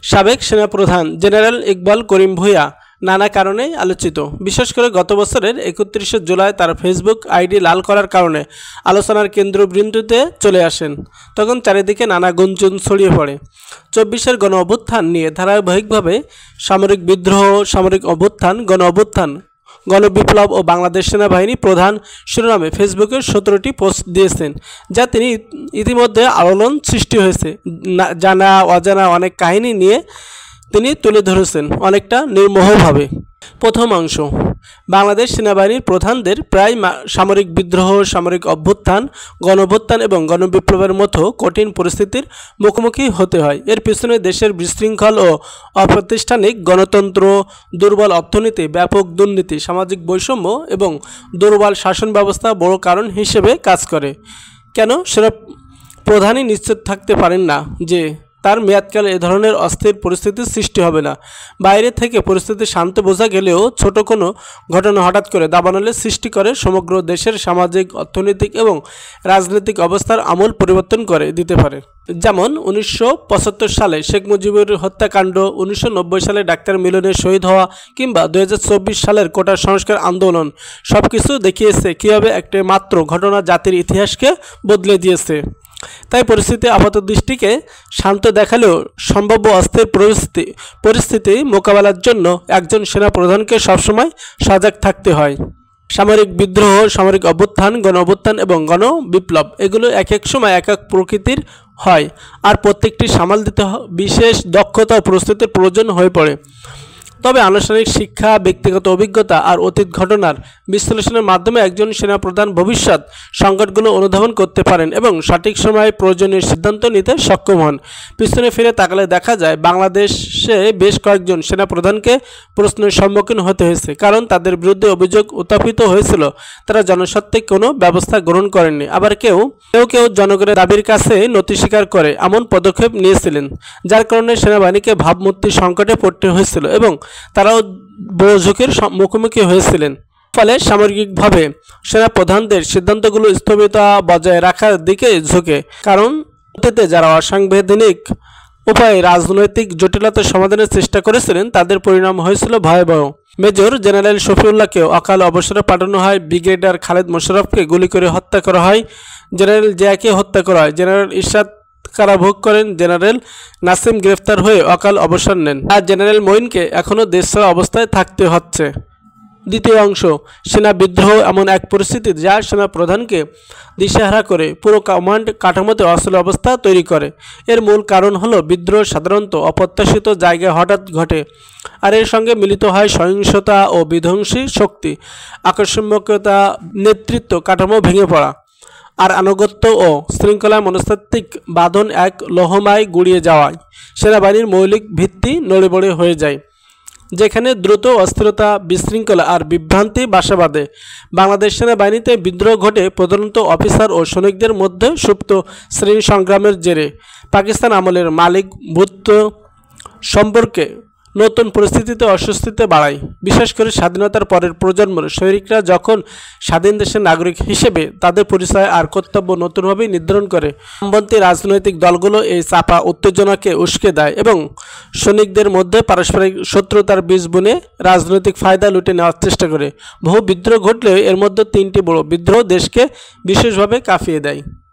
সাবেক সেনাপ্রধান জেনারেল ইকবাল করিম ভূঁইয়া নানা কারণেই আলোচিত। বিশেষ করে গত বছরের 31শে জুলাই তার ফেসবুক আইডি লাল করার কারণে আলোচনার কেন্দ্রবিন্দুতে চলে আসেন। তখন চারিদিকে নানা গুঞ্জন ছড়িয়ে পড়ে। 24-এর গণ অভ্যুত্থান নিয়ে ধারাবাহিকভাবে সামরিক বিদ্রোহ, সামরিক অভ্যুত্থান, গণ অভ্যুত্থান, গণবিপ্লব ও বাংলাদেশ সেনাবাহিনী প্রধান শিরোনামে ফেসবুকে 17টি পোস্ট দিয়েছেন, যা তিনি ইতিমধ্যে আলোড়ন সৃষ্টি হয়েছে। জানা অজানা অনেক কাহিনী নিয়ে তিনি তুলে ধরেছেন অনেকটা নির্মোহভাবে। প্রথম অংশ, বাংলাদেশ সেনাবাহিনীর প্রধানদের প্রায় সামরিক বিদ্রোহ, সামরিক অভ্যুত্থান, গণঅভ্যুত্থান এবং গণবিপ্লবের মতো কঠিন পরিস্থিতির মুখোমুখি হতে হয়। এর পিছনে দেশের বিশৃঙ্খল ও অপ্রাতিষ্ঠানিক গণতন্ত্র, দুর্বল অর্থনীতি, ব্যাপক দুর্নীতি, সামাজিক বৈষম্য এবং দুর্বল শাসন ব্যবস্থা বড় কারণ হিসেবে কাজ করে। কেন সেনা প্রধানই নিশ্চিত থাকতে পারেন না যে তার মেয়াদকালে এ ধরনের অস্থির পরিস্থিতির সৃষ্টি হবে না? বাইরে থেকে পরিস্থিতি শান্ত বোঝা গেলেও ছোট কোনো ঘটনা হঠাৎ করে দাবানলের সৃষ্টি করে সমগ্র দেশের সামাজিক, অর্থনৈতিক এবং রাজনৈতিক অবস্থার আমূল পরিবর্তন করে দিতে পারে। যেমন 1975 সালে শেখ মুজিবুর হত্যাকাণ্ড, 1990 সালে ডাক্তার মিলনের শহীদ হওয়া কিংবা 2024 সালের কোটা সংস্কার আন্দোলন সবকিছু দেখিয়েছে কীভাবে একটা মাত্র ঘটনা জাতির ইতিহাসকে বদলে দিয়েছে। তাই পরিস্থিতি আপাতদৃষ্টিকে শান্ত দেখালেও সম্ভাব্য অস্থির পরিস্থিতি মোকাবেলার জন্য একজন সেনাপ্রধানকে সবসময় সজাগ থাকতে হয়। সামরিক বিদ্রোহ, সামরিক অভ্যুত্থান, গণ অভ্যুত্থান এবং গণবিপ্লব এগুলো এক এক সময় এক এক প্রকৃতির হয়, আর প্রত্যেকটি সামাল দিতে বিশেষ দক্ষতা ও প্রস্তুতির প্রয়োজন হয়ে পড়ে। তবে আনুষ্ঠানিক শিক্ষা, ব্যক্তিগত অভিজ্ঞতা আর অতীত ঘটনার বিশ্লেষণের মাধ্যমে একজন সেনাপ্রধান ভবিষ্যৎ সংকটগুলো অনুধাবন করতে পারেন এবং সঠিক সময়ে প্রয়োজনীয় সিদ্ধান্ত নিতে সক্ষম হন। পিছনে ফিরে তাকালে দেখা যায় বাংলাদেশে বেশ কয়েকজন সেনাপ্রধানকে প্রশ্নের সম্মুখীন হতে হয়েছে, কারণ তাদের বিরুদ্ধে অভিযোগ উত্থাপিত হয়েছিল তারা জনস্বার্থে কোনো ব্যবস্থা গ্রহণ করেননি। আবার কেউ কেউ জনগণের দাবির কাছে নতি স্বীকার করে এমন পদক্ষেপ নিয়েছিলেন, যার কারণে সেনাবাহিনীকে ভাবমূর্তি সংকটে পড়তে হয়েছিল এবং তারাও বড় ঝুঁকির মুখোমুখি হয়েছিলেন। ফলে সামগ্রিকভাবে সেনাপ্রধানদের সিদ্ধান্তগুলো স্থবিরতা বজায় রাখার দিকে ঝুঁকে, কারণ অতীতে যারা অসাংবিধানিক উপায়ে রাজনৈতিক জটিলতার সমাধানের চেষ্টা করেছিলেন তাদের পরিণাম হয়েছিল ভয়াবহ। মেজর জেনারেল শফিউল্লাহকে অকাল অবসরে পাঠানো হয়, ব্রিগেডিয়ার খালেদ মোশাররফকে গুলি করে হত্যা করা হয়, জেনারেল জিয়াকে হত্যা করা হয়, জেনারেল ইরশাদ কারাভোগ করেন, জেনারেল নাসিম গ্রেফতার হয়ে অকাল অবসর নেন, আর জেনারেল মঈনকে এখনও দেশ ছাড়া অবস্থায় থাকতে হচ্ছে। দ্বিতীয় অংশ, সেনা বিদ্রোহ এমন এক পরিস্থিতি যা সেনা প্রধানকে দিশেহারা করে পুরো কমান্ড কাঠামোতে অচল অবস্থা তৈরি করে। এর মূল কারণ হলো বিদ্রোহ সাধারণত অপ্রত্যাশিত জায়গায় হঠাৎ ঘটে, আর এর সঙ্গে মিলিত হয় সহিংসতা ও বিধ্বংসী শক্তি, আকস্মিকতা, নেতৃত্ব কাঠামো ভেঙে পড়া, আর আনুগত্য ও শৃঙ্খলা মনস্তাত্ত্বিক বাঁধন এক লহমায় গুড়িয়ে যাওয়ায় সেনাবাহিনীর মৌলিক ভিত্তি নড়েবড়ে হয়ে যায়। যেখানে দ্রুত অস্থিরতা, বিশৃঙ্খলা আর বিভ্রান্তি বাসা বাঁধে। বাংলাদেশ সেনাবাহিনীতে বিদ্রোহ ঘটে প্রধানত অফিসার ও সৈনিকদের মধ্যে সুপ্ত শ্রেণী সংগ্রামের জেরে। পাকিস্তান আমলের মালিক ভূত্ব সম্পর্কে নতুন পরিস্থিতিতে অস্বস্তিতে বাড়ায়, বিশেষ করে স্বাধীনতার পরের প্রজন্মের সৈনিকরা যখন স্বাধীন দেশের নাগরিক হিসেবে তাদের পরিচয় আর কর্তব্য নতুনভাবে নির্ধারণ করে। বামপন্থী রাজনৈতিক দলগুলো এই চাপা উত্তেজনাকে উস্কে দেয় এবং সৈনিকদের মধ্যে পারস্পরিক শত্রুতার বীজ বুনে রাজনৈতিক ফায়দা লুটে নেওয়ার চেষ্টা করে। বহু বিদ্রোহ ঘটলেও এর মধ্যে 3টি বড় বিদ্রোহ দেশকে বিশেষভাবে কাঁপিয়ে দেয়।